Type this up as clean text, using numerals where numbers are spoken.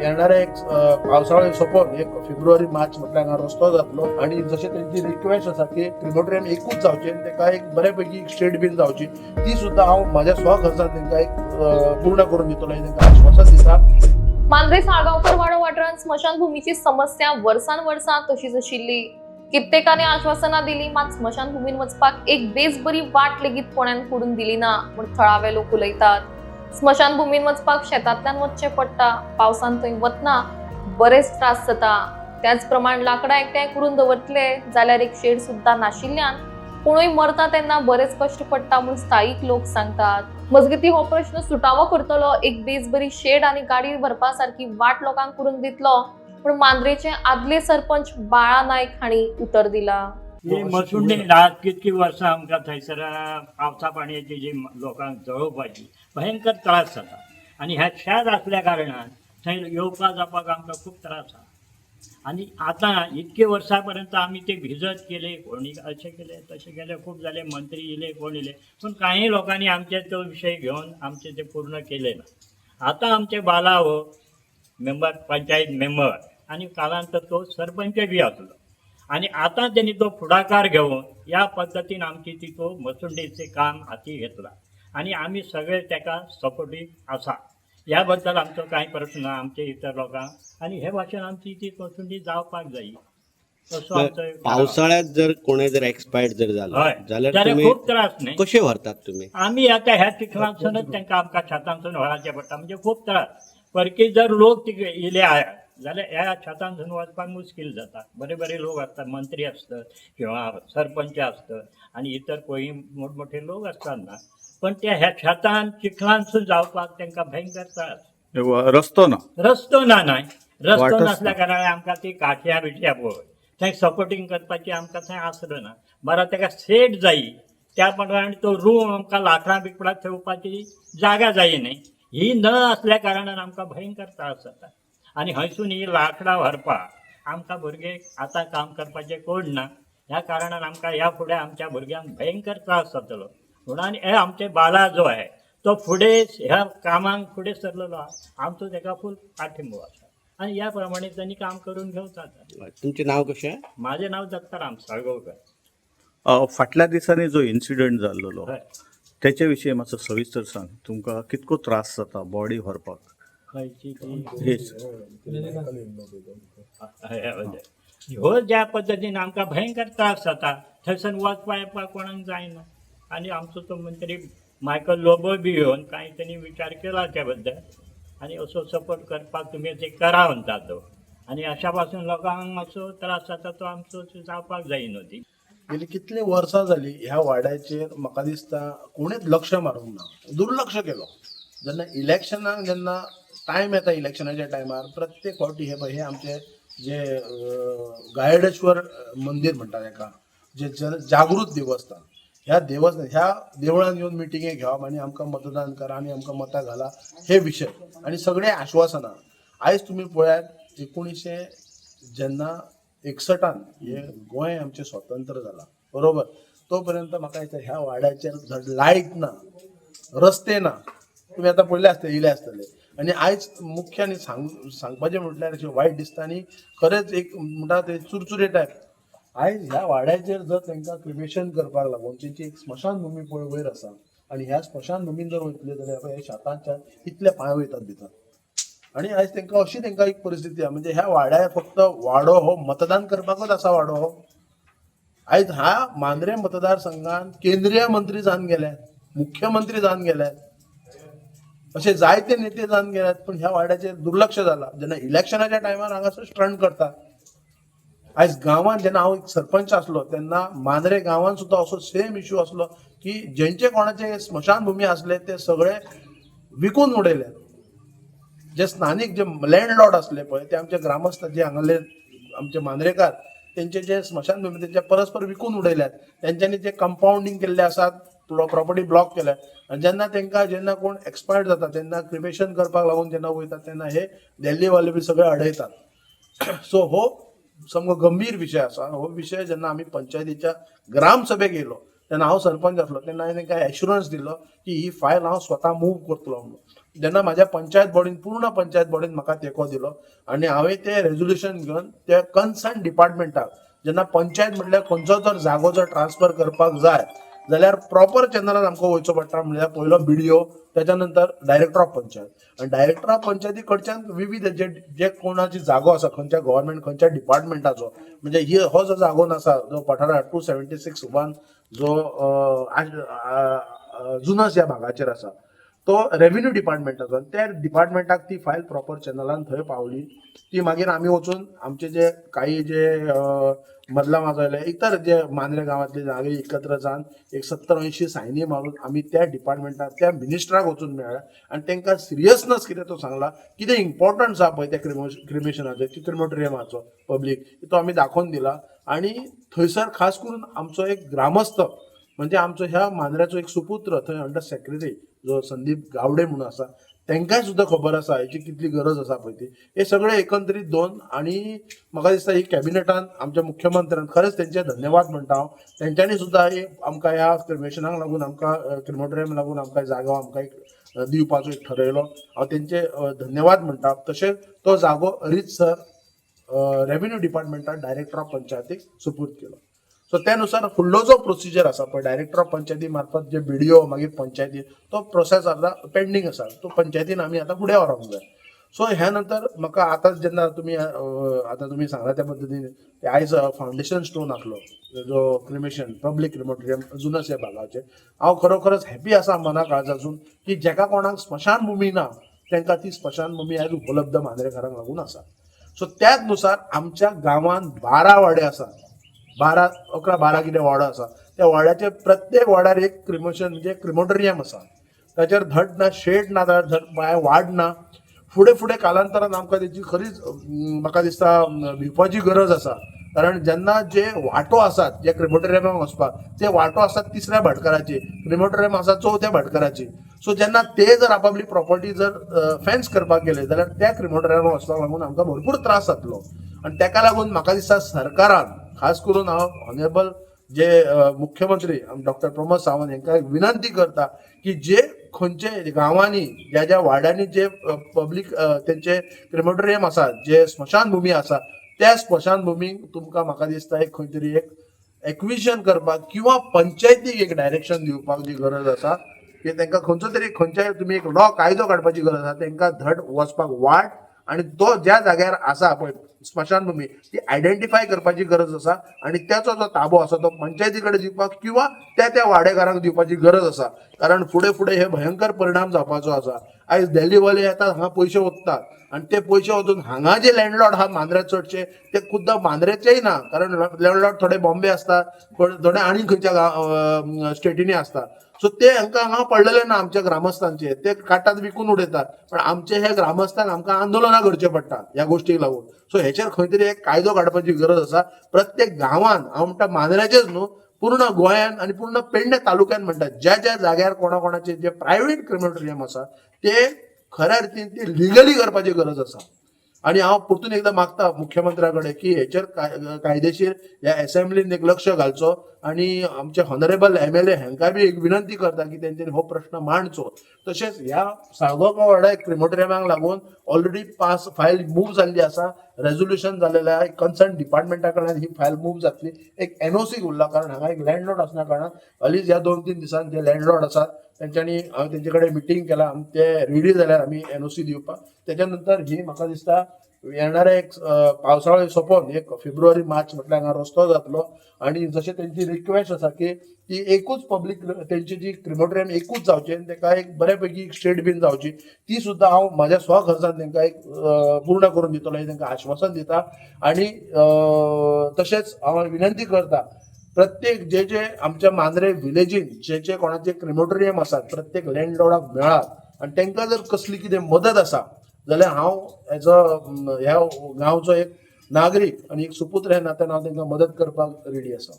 येणाऱ्या एक पावसाळ्या सोंपोन एक फेब्रुवारी मार्च म्हटल्यार हांगा रस्तो जातलो आणि जशें त्यांची रिक्वेस्ट आसा की क्रिमोटोरियम एकूच जावचें ताका एक बऱ्यापैकी स्टेट बीन जावची ती सुद्दां हांव म्हाज्या स्वखर्चान तांकां एक पूर्ण करून दितलो हें तांकां आश्वासन दिता. मांद्रे साळगांवकर वाडो वाठारांत स्मशानभूमीची समस्या वर्सान वर्सां तशीच आशिल्ली. कित्येकांनी आश्वासनां दिली, मात स्मशानभूमीन वचपाक एक बेस बरी वाट लेगीत कोण्यान करून दिली ना म्हूण थळावे लोक उलयतात. स्मशानभूमीन वचपाक शेतांतल्यान वचचें पडटा, पावसान थंय वतना बरेच त्रास जाता. त्याच प्रमाण लाकडां एकठांय करून दवरतले जाल्यार एक शेड सुद्दां नाशिल्ल्यान कोणूय मरता तेन्ना बरेच कश्ट पडटा म्हूण स्थायीक लोक सांगतात. मजगती हो प्रश्न सुटावो करतलो, एक बेस बरी शेड आनी गाडी भरपा सारकी वाट लोकांक करून दितलो पूण मांद्रेचे आदले सरपंच बाळा नायक हांणी उतर दिला. मसुंडे रात कितकी वर्सां आमकां थंयसर पावसा पाणयाची जी लोकांक जळोवपाची भयंकर त्रास जाता आनी ह्या शेत आसल्या कारणान थंय येवपाक जावपाक आमकां खूब त्रास जाता. आनी आतां इतके वर्सां पर्यंत आमी ते भिजत केले, कोणी अशें केले तशें केले, खूब जाले, मंत्री येयले, कोण येयले, पूण कांय लोकांनी आमचे तो विशय घेवन आमचे ते पूर्ण केले ना. आतां आमचे बाला हो मेंबर, पंचायत मेंबर आनी कालांतर तो सरपंच बी आसलो आणि आता त्यांनी तो पुढाकार घेऊन या पद्धतीन आमची ती तो मसुंडेचे काम हाती घेतला आणि आम्ही सगळे त्याका सपोर्टीव आसा. याबद्दल आमचो काही प्रश्न ना आमचे इतर लोकांक आणि हे भाशेन आमची ती मसुंडी जावपाक जायी. पावसाळ्यात जर कोणी जर एक्सपायर्ड जर झाला जाल्यार तुम्ही खूप त्रास नाही कशे व्हरतात तुम्ही? आम्ही आता ह्या चिखलांसूनच त्यांना आमकां शेतांसून व्हराचें पडटा म्हणजे खूप त्रास. परकी जर लोक येयले जाल्यार ह्या शेतांसून वचपाक मुश्कील जाता. बरे बरे लोक असतात, मंत्री असतात किंवा सरपंच असतात आणि इतर कोणी मोठमोठे लोक असतात ना, पण त्या ह्या शेतान चिखलांसून जावपाक तांकां भयंकर त्रास. रस्तो ना रस्तो ना नाही रस्तो नासल्या कारणान आमकां ती काठ्या बिठ्या पळय थंय सपोर्टींग करपाची आमकां थंय आसलो ना. बरो ताका सेट जायी त्या प्रमाणे तो रूम आमकां लाकडां बिकडां ठेवपाची जागा जायी न्ही. ही न असल्या कारणान आमकां भयंकर त्रास जाता आणि हयसून ही लाकडां व्हरपाक आमकां भुरगे आतां काम करपाचे कोण ना. ह्या कारणान आमकां ह्या फुडें आमच्या भुरग्यांक भयंकर त्रास जातलो म्हणून हे आमचे बाला जो आहे तो फुडें ह्या कामांक फुडें सरलेलो आहा. आमचो ताका फूल पाठिंबो आसा आणि ह्या प्रमाणे त्यांनी काम करून घेवतात. तुमचे नाव कशें? माझे नाव दत्ताराम साळगांवकर. फाटल्या दिसांनी जो इन्सिडंट जाल्लो हय त्याच्या विशयी मातसो सविस्तर सांग. तुमकां कितको त्रास जाता बॉडी व्हरपाक? खंयची ती हेच ह्यो ज्या पद्दतीन आमकां भयंकर त्रास जाता थंयसून वचपाक येवपाक कोणाक जायना आणि आमचो तो मंत्री मायकल लोबो बी येवन कांय त्यांनी विचार केला त्या बद्दल आणि असो सपोर्ट करपाक तुमी ते करा म्हणटा तो. आणि अशा पासून लोकांक असो त्रास जाता तो आमचो जावपाक जायना ती. गेली कितली वर्सां जाली ह्या वाड्याचेर म्हाका दिसता कोणीच लक्ष मारूंक ना, दुर्लक्ष केलो. जेन्ना इलेक्शनाक जेन्ना टायम येता इलेक्शनाच्या टायमार प्रत्येक फावटी हे पळय हे आमचे जे गायडेश्वर मंदिर म्हणटा ताका जे जागृत देवस्थान ह्या देवळान येवन मिटिंगे घेवप आणि आमकां मतदान करा आणि आमकां मतां घाला हे विशय आणि सगळे आश्वासनां. आयज तुमी पळयात 1961 जेन्ना हे गोंय आमचें स्वतंत्र जाला बरोबर, तो पर्यंत म्हाका दिसता ह्या वाड्याचेर लायट ना, रस्ते ना. तुमी आतां पळयले आसतले, येयले आसतले. आनी आयज मुख्य आनी सांगपाचें म्हटल्यार अशें वायट दिसता आनी खरेंच एक म्हणटा ते चुरचुरे टायप. आयज ह्या वाड्याचेर जर तांकां क्रिमेशन करपाक लागून तेंची एक स्मशान भुमी पळय वयर आसा आनी ह्या स्मशान भुमीन जर वयतले जाल्यार ह्या शेतांच्या इतले पांय वयतात भितर. आणि आयज तांकां अशी एक परिस्थिती आहा म्हणजे ह्या वाड्यार फक्त वाडो हो मतदान करपाकूच आसा वाडो हो. आयज ह्या मांद्रे मतदारसंघान केंद्रीय मंत्री जावन गेल्यात, मुख्यमंत्री जावन गेल्यात, असे जायते नेते जावन गेल्यात, पण ह्या वाड्याचेर दुर्लक्ष जाला. जेन्ना इलेक्शनाच्या टायमार हांगासर स्टंट करतात. आयज गांवांत जेन्ना हांव एक सरपंच आसलो तेन्ना मांद्रे गांवांत सुद्दां असो सेम इश्यू आसलो की जेंचे कोणाचे स्मशान भुमी आसले ते सगळे विकून उडयले. जे स्थानिक जे लँडलॉर्ड असले पळय ते आमचे ग्रामस्थ जे हांगाले आमचे मांद्रेकार तेंचे जे स्मशान भुमी तेंचे परस्पर विकून उडयल्यात. तेंच्यांनी जे कंपाउंडिंग केल्ले आसात, प्रॉपर्टी ब्लॉक केल्यात आनी जेन्ना कोण एक्सपायर्ड जाता तेन्ना क्रिमेशन करपाक लागून जेन्ना वयतात तेन्ना हे दिल्लीवाले बी सगळे अडयतात. सो हो सामको गंभीर विशय आसा. हो विशय जेन्ना आमी पंचायतीच्या ग्राम सभेक येयलो जेन्ना हांव सरपंच आसलो तेन्ना हांवें तांकां एश्युरन्स दिलो की ही फायल हांव स्वता मूव करतलो म्हणून. जेन्ना म्हाज्या पंचायत बॉडीन पूर्ण पंचायत बॉडीन म्हाका तेंको दिलो आनी हांवें तें रेजोल्युशन घेवन त्या कन्सर्न डिपार्टमेंटाक जेन्ना पंचायत म्हटल्यार खंयचो जर जागो जर ट्रान्सफर करपाक जाय जाल्यार प्रॉपर चॅनलान आमकां वयचो पडटा. म्हणजे पयलो BDO, त्याच्या नंतर डायरेक्टर ऑफ पंचायत, आनी डायरेक्टर ऑफ पंचायती कडच्यान विविध जे कोणाची जागो आसा खंयच्या गव्हर्मेंट खंयच्या डिपार्टमेंटाचो, म्हणजे हो जो जागो आसा जो पठारा 276(1) जो जुनस ह्या भागाचेर आसा तो रेव्हेन्यू डिपार्टमेंटाचो. त्या डिपार्टमेंटाक ती फायल प्रॉपर चॅनलान थंय पावली. ती मागीर आमी वचून आमचे जे काही जे मदला माजयले इतर जे मांद्रे गांवांतले जागे एकत्र जावन एक 70-80 सायनी मारून आमी त्या डिपार्टमेंटाक त्या मिनिस्टराक वचून मेळ्ळ्या आनी तांकां सिरियसनस कितें तो सांगला, कितें इम्पॉर्टन्स आहा पळय त्या क्रिमेशनाचो क्रिमोटोरियमाचो पब्लीक तो आमी दाखोवन दिला. आनी थंयसर खास करून आमचो एक ग्रामस्थ म्हणजे आमचो ह्या मांद्र्याचो एक सुपुत्र थंय अंडर सेक्रेटरी जो संदीप गावडे म्हणून आसा तांकांय सुद्दां खबर आसा हेची कितली गरज आसा पळय ती. हे सगळे एकंदरीत दोन. आनी म्हाका दिसता ही कॅबिनेटान आमच्या मुख्यमंत्र्यान खरेंच तेंचे धन्यवाद म्हणटा हांव. तेंच्यांनी सुद्दां आमकां ह्या क्रिमेशनाक लागून आमकां क्रिमोटोरियम लागून आमकां जागो आमकां एक दिवपाचो एक ठरयलो. हांव तेंचे धन्यवाद म्हणटा. तशेंच तो जागो रितसर रेव्हेन्यू डिपार्टमेंटान डायरेक्टर ऑफ पंचायतीक सुपूर्द केलो. सो त्यानुसार फुडलो जो प्रोसिजर आसा पळय डायरेक्टर ऑफ पंचायती मार्फत जे BDO मागीर पंचायती तो प्रोसेस आतां पेंडींग आसा तो पंचायतीन आमी आतां फुडें व्हरोंक जाय. सो ह्या नंतर म्हाका आतां जेन्ना तुमी सांगला त्या पद्दतीन आयज फावंडेशन स्टोन आसलो जो क्रिमेशन पब्लीक क्रिमोटोरियम जुनस ह्या भागाचेर हांव खरोखरच हॅपी आसा मनाक आज आजून की जेका कोणाक स्मशान भुमी ना तांकां ती स्मशान भुमी आयज उपलब्ध मांद्रेकारांक लागून आसा. सो त्याच नुसार आमच्या गांवांत 12 वाडे आसा. 11-12 कितें वाडो आसा. त्या वाड्याचे प्रत्येक वाड्यार एक क्रिमेशन म्हणजे क्रिमोटोरियम आसा. ताचेर धड ना शेड ना धड वाड ना. फुडें फुडें कालांतरान आमकां तेची खरीच म्हाका दिसता भिवपाची गरज आसा. कारण जेन्ना जे वाटो आसात जे क्रिमोटोरियमाक वचपाक ते वाटो आसात 3ऱ्या भाटकाराचे, क्रिमोटोरियम आसा 4थ्या भाटकाराचे. सो जेन्ना ते जर आपापली प्रॉपर्टी जर फेन्स करपाक गेले जाल्यार त्या क्रिमोटोरियमाक वचपाक लागून आमकां भरपूर त्रास जातलो. आनी तेका लागून म्हाका दिसता सरकारान खास करून हांव ऑनरेबल जे मुख्यमंत्री डॉक्टर प्रमोद सावंत हांकां विनंती करता की जे खंयचे गांवांनी ज्या वाड्यांनी जे पब्लीक तेंचे क्रिमोटोरियम आसा जे स्मशान भुमी आसा त्या स्मशान भुमीक तुमकां म्हाका दिसता एक खंय तरी एक एक्विजन करपाक किंवा पंचायतीक एक डायरेक्शन दिवपाक जी गरज आसा की तांकां खंयचो तरी खंयच्याय तुमी एक कायदो काडपाची गरज आसा. तांकां धड वचपाक वाट आनी तो ज्या जाग्यार आसा पळय स्मशान भुमी ती आयडेंटिफाय करपाची गरज आसा आनी त्याचो जो ताबो आसा तो पंचायती कडेन दिवपाक किंवा त्या वाडेकारांक दिवपाची गरज आसा. कारण फुडें फुडें हे भयंकर परिणाम जावपाचो आसा. आयज दिल्लीवाले येतात हांगा पयशे ओंत्तात आनी ते पयशे वचून हांगा जे लँडलॉर्ड आहा मांद्रे चडशे ते खुद्द मांद्रेचेय ना. कारण लँडलॉर्ड थोडे बॉम्बे आसता थोडे आनी खंयच्या स्टेटीनी आसता. सो ते हांकां हांगा पडलेले ना आमच्या ग्रामस्थांचे ते काडटात विकून उडयतात. पण आमचे हे ग्रामस्थांक आमकां आंदोलनां करचे पडटात ह्या गोश्टीक लागून. सो हेचेर खंय तरी एक कायदो काडपाची गरज आसा. प्रत्येक गांवांत हांव म्हणटा मांद्र्याचेच न्हू पूर्ण गोंयान आनी पूर्ण पेडणे तालुक्यान म्हणटात ज्या जाग्यार कोणाचे जे प्रायव्हेट क्रिमोटोरियम आसा ते खऱ्या रितीन ते लिगली करपाची गरज आसा. आनी हांव परतून एकदां मागता मुख्यमंत्र्या कडेन की हेचेर कायदेशीर ह्या असेंब्लीन एक लक्ष घालचो आनी आमचे हॉनरेबल MLA हांकां बी एक विनंती करता की तेंच्यांनी हो प्रश्न मांडचो. तशेंच ह्या साळगांवकर वाड्या क्रिमोटोरियमाक लागून ऑलरेडी फायल मूव जाल्ली आसा. रेजोल्युशन जाल्लेलें आहा. कन्सर्न डिपार्टमेंटा कडल्यान ही फायल मूव जातली. एक NOC उरला कारण हांगा एक लँडलॉर्ड आसना कारणान हालींच ह्या 2-3 दिसान जे लँडलॉर्ड आसात तेंच्यांनी हांवें तेंचे कडेन मिटींग केला आनी ते रेडी जाल्यार आमी NOC दिवपाक. तेच्या नंतर ही म्हाका दिसता येणारे एक पावसाळो सोंपोवन एक फेब्रुवारी-मार्च म्हटल्यार हांगा रस्तो जातलो आनी जशें तेंची रिक्वेस्ट आसा की ती एकूच पब्लीक तेंची जी क्रिमोटोरियम एकूच जावचें आनी ताका एक बऱ्यापैकी स्टेट बीन जावची ती सुद्दां हांव म्हाज्या स्वखर्चान तांकां एक पूर्ण करून दितलो हें तांकां आश्वासन दिता. आनी तशेंच हांव विनंती करता प्रत्येक जे आमच्या मांद्रे विलेजीन जे कोणाचे क्रिमोटोरियम आसात प्रत्येक लँडलॉर्डाक मेळात आनी तांकां जर कसली कितें मदत आसा जाल्यार हांव ह्या गांवचो एक नागरीक आनी एक सुपुत्र ह्या नात्यान हांव तांकां मदत करपाक रेडी आसा.